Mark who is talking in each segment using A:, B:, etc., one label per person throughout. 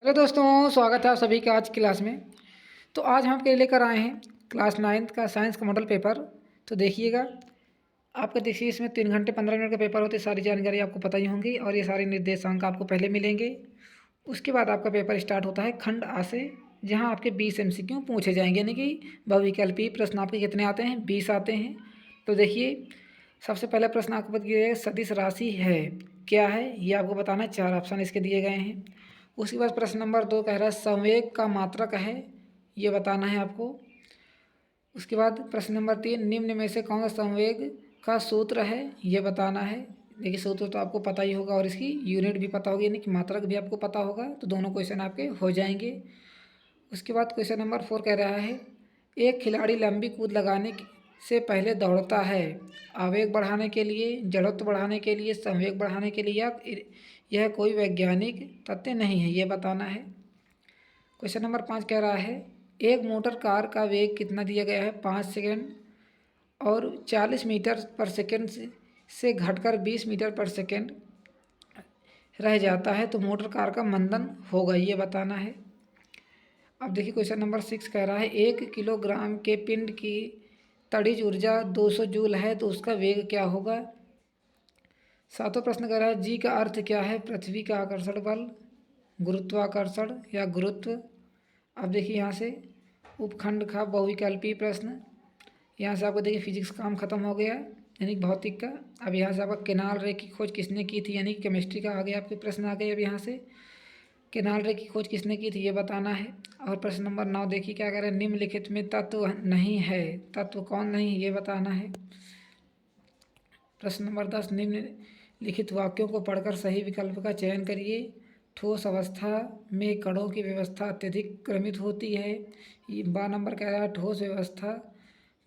A: Hello दोस्तों, स्वागत है आप सभी का आज की क्लास में। तो आज हम आपके लिए लेकर आए हैं क्लास 9th का साइंस का मॉडल पेपर। तो देखिएगा, आपका देखिए इसमें 3 घंटे 15 मिनट का पेपर होते, सारी जानकारी आपको पता ही होंगी और ये सारे निर्देशांक आपको पहले मिलेंगे। उसके बाद आपका पेपर स्टार्ट होता है खंड आ से, जहाँ आपके 20 MCQ पूछे जाएंगे, यानी कि बहुविकल्पीय प्रश्न आपके कितने आते हैं, 20 आते हैं। तो देखिए, सबसे पहला प्रश्न आपको बता दिया जाएगा, सदिश राशि है क्या है, ये आपको बताना है। 4 ऑप्शन इसके दिए गए हैं। उसके बाद प्रश्न नंबर 2 कह रहा है संवेग का मात्रक है, ये बताना है आपको। उसके बाद प्रश्न नंबर 3, निम्न में से कौन सा संवेग का सूत्र है, ये बताना है। देखिए, सूत्र तो आपको पता ही होगा और इसकी यूनिट भी पता होगी, यानी कि मात्रक भी आपको पता होगा। तो दोनों क्वेश्चन आपके हो जाएंगे। उसके बाद क्वेश्चन नंबर 4 कह रहा है, एक खिलाड़ी लंबी कूद लगाने से पहले दौड़ता है, आवेग बढ़ाने के लिए, जड़त्व बढ़ाने के लिए, संवेग बढ़ाने के लिए, या यह कोई वैज्ञानिक तथ्य नहीं है, ये बताना है। क्वेश्चन नंबर 5 कह रहा है, एक मोटर कार का वेग कितना दिया गया है, 5 सेकेंड, और 40 मीटर पर सेकेंड से घटकर 20 मीटर पर सेकेंड रह जाता है, तो मोटर कार का मंदन होगा, ये बताना है। अब देखिए क्वेश्चन नंबर 6 कह रहा है, 1 किलोग्राम के पिंड की तड़िज ऊर्जा 200 जूल है, तो उसका वेग क्या होगा। सातों प्रश्न कह रहा है, जी का अर्थ क्या है, पृथ्वी का आकर्षण बल, गुरुत्वाकर्षण या गुरुत्व। अब देखिए यहाँ से उपखंड का बहुविकल्पीय प्रश्न, यहाँ से आपको देखिए फिजिक्स काम खत्म हो गया, यानी भौतिक का। अब यहाँ से आपका केनाल रे की खोज किसने की थी, यानी केमिस्ट्री का आ गया, आपके प्रश्न आ गए। अब यहाँ से केनाल रे की खोज किसने की थी, ये बताना है। और प्रश्न नंबर 9 देखिए क्या कह रहे हैं, निम्नलिखित में तत्व नहीं है, तत्व कौन नहीं है, ये बताना है। प्रश्न नंबर 10, निम्नलिखित वाक्यों को पढ़कर सही विकल्प का चयन करिए। ठोस अवस्था में कणों की व्यवस्था अत्यधिक क्रमित होती है। ये 12 नंबर कह रहा है, ठोस व्यवस्था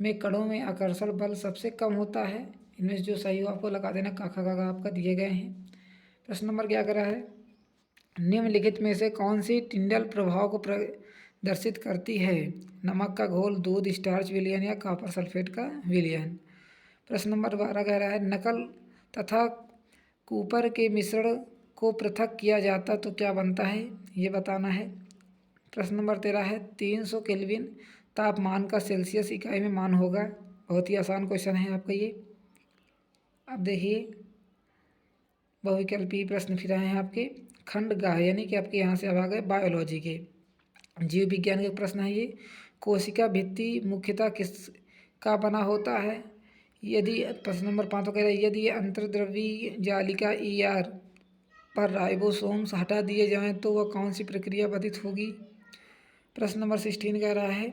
A: में कणों में आकर्षण बल सबसे कम होता है। इनमें से जो सही हो आपको लगा देना, काखा काका आपका दिए गए हैं। प्रश्न नंबर क्या कर रहा है, निम्नलिखित में से कौन सी टिंडल प्रभाव को प्रदर्शित करती है, नमक का घोल, दूध, स्टार्च विलयन या कॉपर सल्फेट का विलयन। प्रश्न नंबर 12 कह रहा है, नकल तथा कूपर के मिश्रण को पृथक किया जाता तो क्या बनता है, ये बताना है। प्रश्न नंबर 13 है, 300 केल्विन तापमान का सेल्सियस इकाई में मान होगा। बहुत ही आसान क्वेश्चन है आपका ये। अब देखिए बहुविकल्पीय प्रश्न फिर आए हैं आपके खंड गा, यानी कि आपके यहाँ से अब आ गए बायोलॉजी के, जीव विज्ञान के प्रश्न है ये। कोशिका भित्ति मुख्यतः किस का बना होता है, यदि प्रश्न नंबर 5 कह रहा है, यदि अंतर्द्रव्यी जालिका ER पर राइबोसोम्स हटा दिए जाएं तो वह कौन सी प्रक्रिया बाधित होगी। प्रश्न नंबर 16 कह रहा है,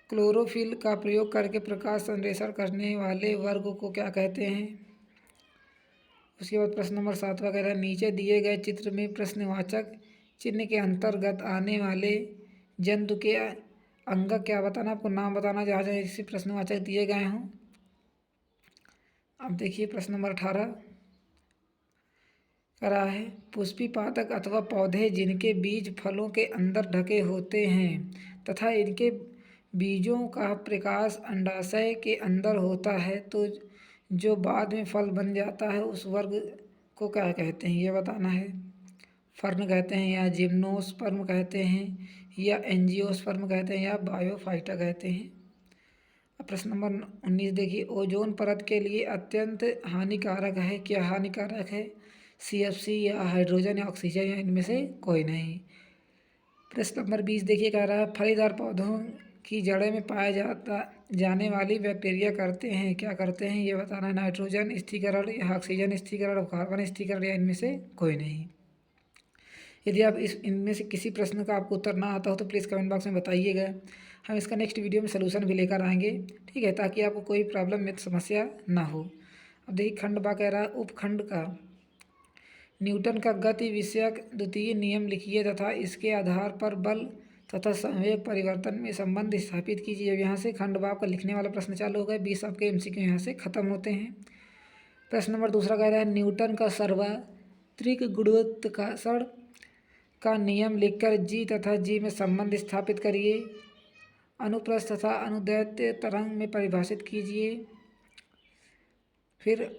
A: क्लोरोफिल का प्रयोग करके प्रकाश संश्लेषण करने वाले वर्ग को क्या कहते हैं। उसके बाद प्रश्न नंबर 7 कह रहा है, नीचे दिए गए चित्र में प्रश्नवाचक चिन्ह के अंतर्गत आने वाले जंतु के अंग क्या बताना, आपको नाम बताना जहाँ जहाँ इसी प्रश्नवाचक दिए गए हों। अब देखिए प्रश्न नंबर 18 कह रहा है, पुष्पी पादप अथवा पौधे जिनके बीज फलों के अंदर ढके होते हैं तथा इनके बीजों का प्रकाश अंडाशय के अंदर होता है, तो जो बाद में फल बन जाता है उस वर्ग को क्या कहते हैं, ये बताना है। फर्न कहते हैं, या जिम्नोस्पर्म कहते हैं, या एंजियोस्पर्म कहते हैं, या बायोफाइटा कहते हैं। अब प्रश्न नंबर 19 देखिए, ओजोन परत के लिए अत्यंत हानिकारक है, क्या हानिकारक है, CFC या हाइड्रोजन या ऑक्सीजन या इनमें से कोई नहीं। प्रश्न नंबर 20 देखिए कह रहा है, फलीदार पौधों की जड़ें में पाया जाने वाली बैक्टीरिया करते हैं, क्या करते हैं, ये बताना है। नाइट्रोजन स्थिरीकरण या ऑक्सीजन स्थिरीकरण, कार्बन स्थिरीकरण या इनमें से कोई नहीं। यदि आप इनमें से किसी प्रश्न का आपको उत्तर ना आता हो तो प्लीज़ कमेंट बॉक्स में बताइएगा, हम इसका नेक्स्ट वीडियो में सलूशन भी लेकर आएंगे, ठीक है, ताकि आपको कोई प्रॉब्लम में समस्या ना हो। अब देखिए खंड बा कह रहा है, उपखंड का न्यूटन का गति विषयक द्वितीय नियम लिखिए तथा इसके आधार पर बल तथा संवेग परिवर्तन में संबंध स्थापित कीजिए। अब यहाँ से खंड भाव का लिखने वाला प्रश्न चालू हो गया, 20 आपके MCQ यहाँ से खत्म होते हैं। प्रश्न नंबर 2 कह रहा है, न्यूटन का सार्वत्रिक गुरुत्वाकर्षण का नियम लिखकर जी तथा जी में संबंध स्थापित करिए। अनुप्रस्थ तथा अनुदैर्ध्य तरंग में परिभाषित कीजिए। फिर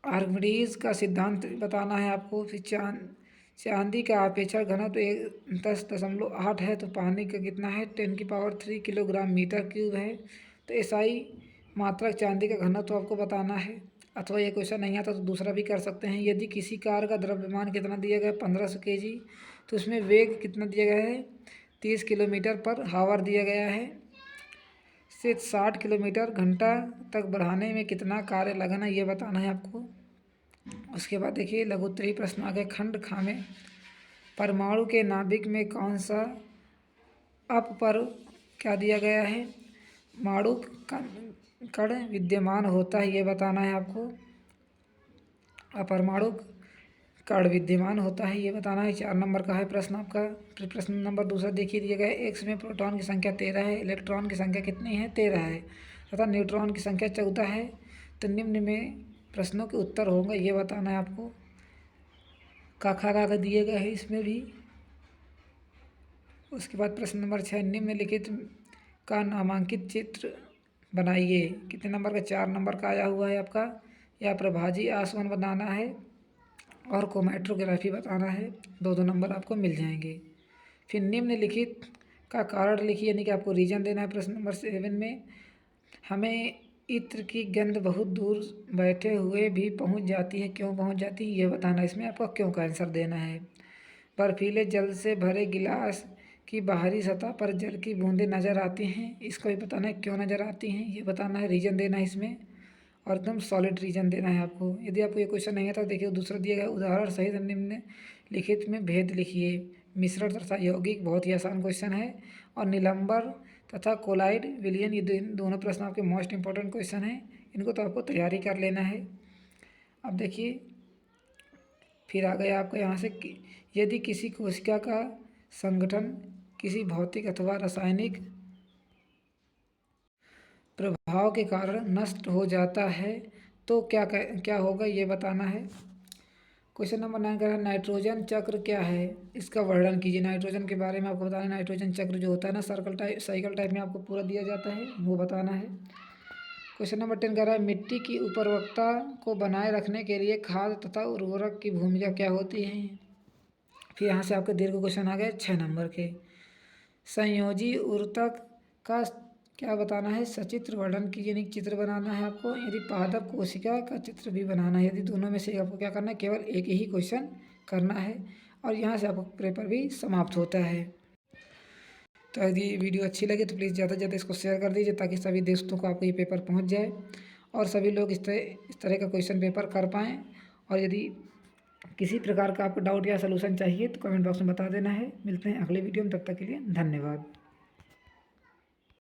A: आर्किमिडीज का सिद्धांत बताना है आपको। फिर चांदी का अपेक्षण घनत्व 10.8 है, तो पानी का कितना है 10³ किलोग्राम मीटर क्यूब है। तो एसआई मात्रक चांदी का घनत्व आपको बताना है। अथवा ये क्वेश्चन नहीं आता तो दूसरा भी कर सकते हैं। यदि किसी कार का द्रव्यमान कितना दिया गया है 1500 kg, तो उसमें वेग कितना दिया गया है 30 किलोमीटर पर हावर दिया गया है। से 60 किलोमीटर घंटा तक बढ़ाने में कितना कार्य लगना ये बताना है आपको। उसके बाद देखिए लघु उत्तरीय प्रश्न आ गए। खंड खा में परमाणु के नाभिक में कौन सा अप पर क्या दिया गया है माणुक कण विद्यमान होता है ये बताना है आपको। अपरमाणुक कण विद्यमान होता है ये बताना है। 4 नंबर का है प्रश्न आपका। फिर प्रश्न नंबर दूसरा देखिए दिया गया है। एक्स में प्रोटॉन की संख्या 13 है, इलेक्ट्रॉन की संख्या कितनी है 13 है तथा न्यूट्रॉन की संख्या 14 है। तो निम्न में प्रश्नों के उत्तर होंगे ये बताना है आपको। काखा दिए गए हैं इसमें भी। उसके बाद प्रश्न नंबर 6 निम्नलिखित का नामांकित चित्र बनाइए। कितने नंबर का 4 नंबर का आया हुआ है आपका। या प्रभाजी आसमान बनाना है और क्रोमैटोग्राफी बताना है। 2 नंबर आपको मिल जाएंगे। फिर निम्नलिखित का कारण लिखिए, यानी कि आपको रीजन देना है। प्रश्न नंबर 7 में हमें इत्र की गंध बहुत दूर बैठे हुए भी पहुंच जाती है, क्यों पहुंच जाती है ये बताना है। इसमें आपको क्यों का आंसर देना है। बर्फीले जल से भरे गिलास की बाहरी सतह पर जल की बूंदें नज़र आती हैं, इसको भी बताना है क्यों नज़र आती हैं ये बताना है। रीजन देना है इसमें और एकदम सॉलिड रीजन देना है आपको। यदि आपको ये क्वेश्चन नहीं आता तो देखिए दूसरा दिया गया उदाहरण सहित निम्नलिखित में भेद लिखिए। मिश्रण तथा यौगिक बहुत ही आसान क्वेश्चन है। और निलंबर तथा कोलाइड विलियन ये दोनों प्रश्न आपके मोस्ट इंपॉर्टेंट क्वेश्चन हैं, इनको तो आपको तैयारी कर लेना है। अब देखिए फिर आ गया आपका यहाँ से यदि किसी कोशिका का संगठन किसी भौतिक अथवा रासायनिक प्रभाव के कारण नष्ट हो जाता है तो क्या होगा ये बताना है। क्वेश्चन नंबर 9 का नाइट्रोजन चक्र क्या है इसका वर्णन कीजिए। नाइट्रोजन के बारे में आपको बताना है। नाइट्रोजन चक्र जो होता है ना साइकिल टाइप में आपको पूरा दिया जाता है, वो बताना है। क्वेश्चन नंबर 10 कह रहा है मिट्टी की उर्वरकता को बनाए रखने के लिए खाद तथा उर्वरक की भूमिका क्या होती है। फिर यहाँ से आपके दीर्घ क्वेश्चन आ गए 6 नंबर के। संयोजी उर्वरक का क्या बताना है, सचित्र वर्णन कीजिए, यानी चित्र बनाना है आपको। यदि पादप कोशिका का चित्र भी बनाना है। यदि दोनों में से आपको क्या करना है, केवल एक ही क्वेश्चन करना है और यहाँ से आपको पेपर भी समाप्त होता है। तो यदि वीडियो अच्छी लगे तो प्लीज़ ज़्यादा से ज़्यादा इसको शेयर कर दीजिए ताकि सभी दोस्तों को आपको ये पेपर पहुँच जाए और सभी लोग इस तरह का क्वेश्चन पेपर कर पाएँ। और यदि किसी प्रकार का आपको डाउट या सलूशन चाहिए तो कमेंट बॉक्स में बता देना है। मिलते हैं अगले वीडियो में, तब तक के लिए धन्यवाद।